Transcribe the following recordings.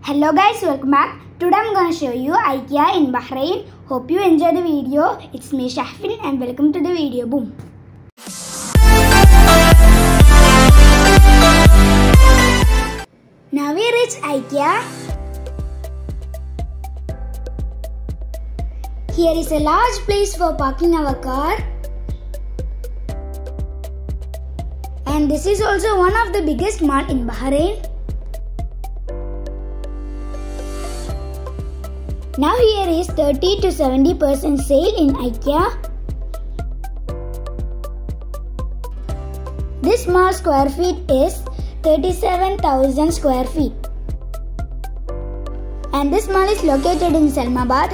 Hello guys, welcome back. Today I'm going to show you IKEA in Bahrain. Hope you enjoy the video. It's me Shahafin and welcome to the video. Boom. Now we reach IKEA. Here is a large place for parking our car. And this is also one of the biggest mall in Bahrain. Now here is 30 to 70% sale in IKEA. This mall square feet is 37,000 square feet. And this mall is located in Islamabad.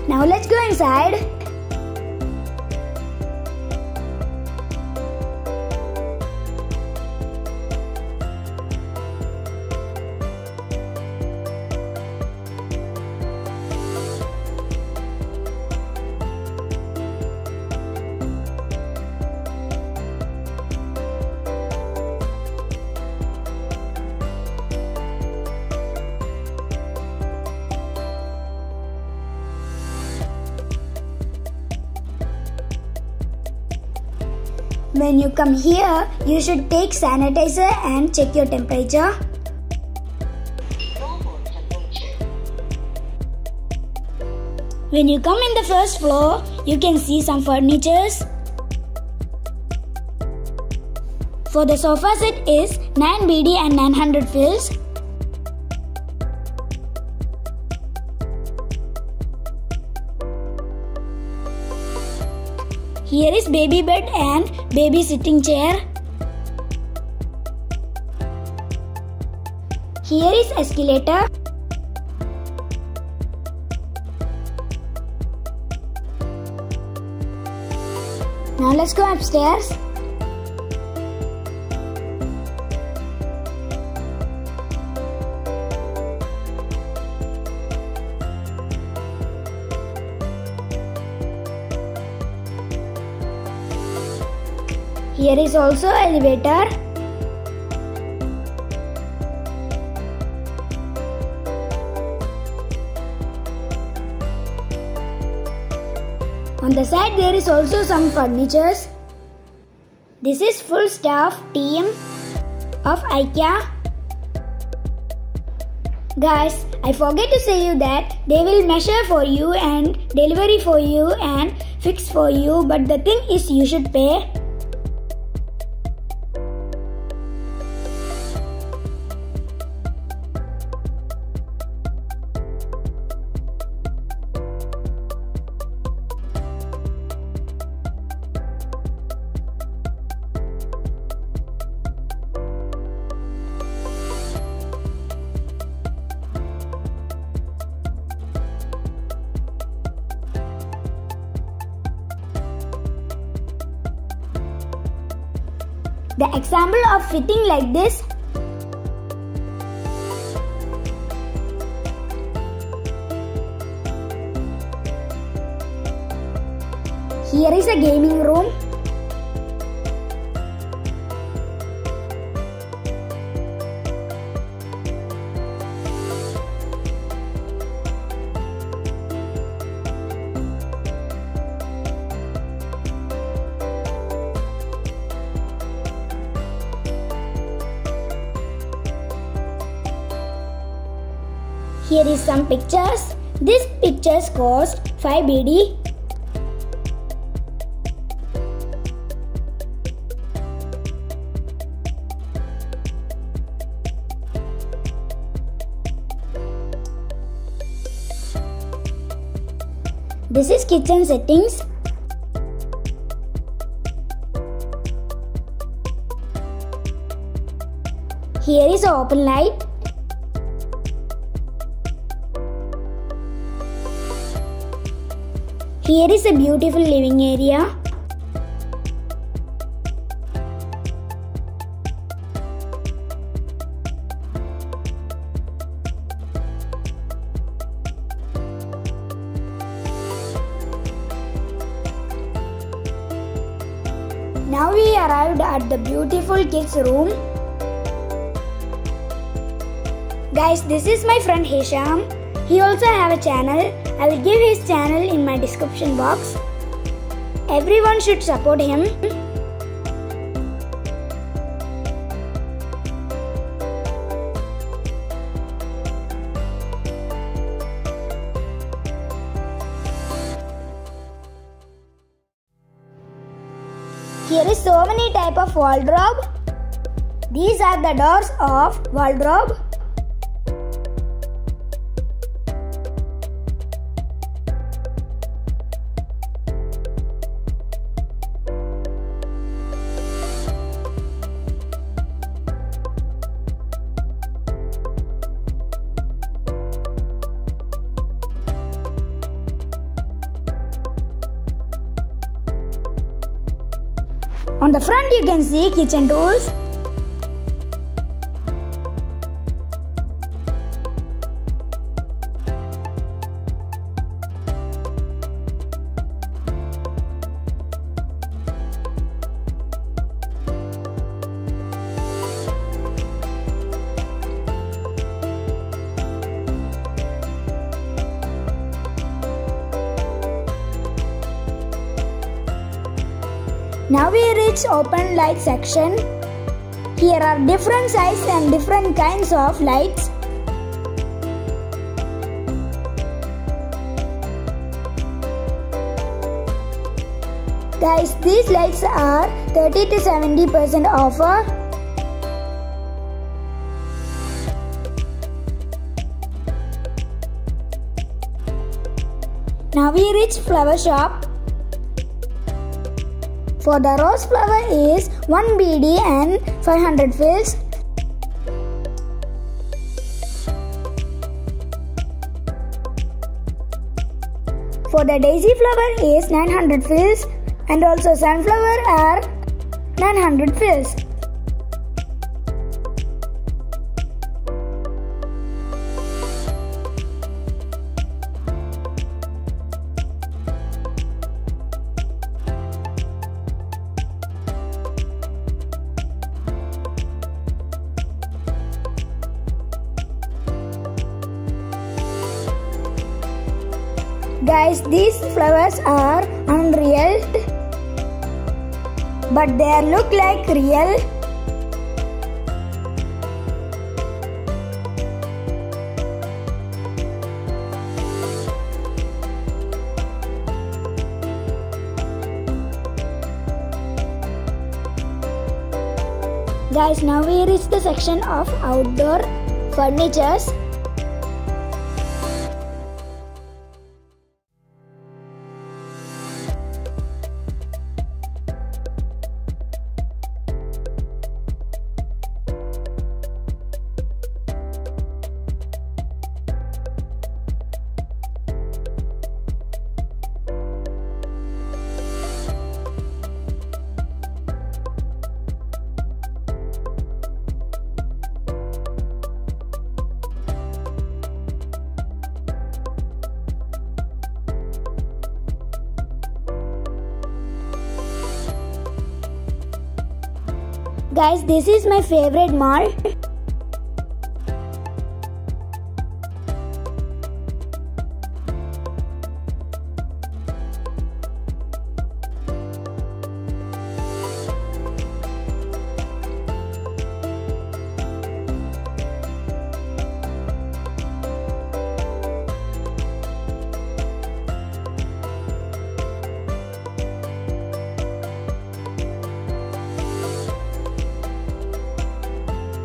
Now let's go inside. When you come here, you should take sanitizer and check your temperature. When you come in the first floor, you can see some furnitures. For the sofa set is 9 BD and 900 fils. Here is baby bed and baby sitting chair. Here is escalator. Now let's go upstairs. Here is also elevator. On the side there is also some furnitures. This is full staff team of IKEA. Guys, I forget to say you that they will measure for you and delivery for you and fix for you, but the thing is you should pay. The example of fitting like this. Here is a gaming room. Here is some pictures. These pictures cost 5 BD. This is kitchen settings. Here is an open light. Here is a beautiful living area. arrived at the beautiful kids room. Guys, this is my friend Hisham. He also have a channel. I will give his channel in my description box. Everyone should support him. Here is so many type of wardrobe. These are the doors of wardrobe. On the front you can see kitchen tools. Now we reach open light section. Here are different sizes and different kinds of lights. Guys, these lights are 30 to 70% offer. Now we reach flower shop. For the rose flower is 1 BD and 500 fils. For the daisy flower is 900 fils and also sunflower are 900 fils. Guys, these flowers are unreal, but they look like real. Guys, now we reach the section of outdoor furnitures. Guys, this is my favorite mall.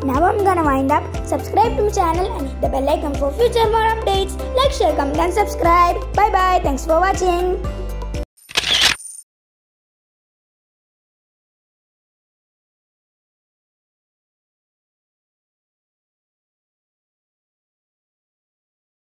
Now I'm gonna wind up. Subscribe to my channel and hit the bell icon for future more updates. Like, share, comment and subscribe. Bye bye. Thanks for watching.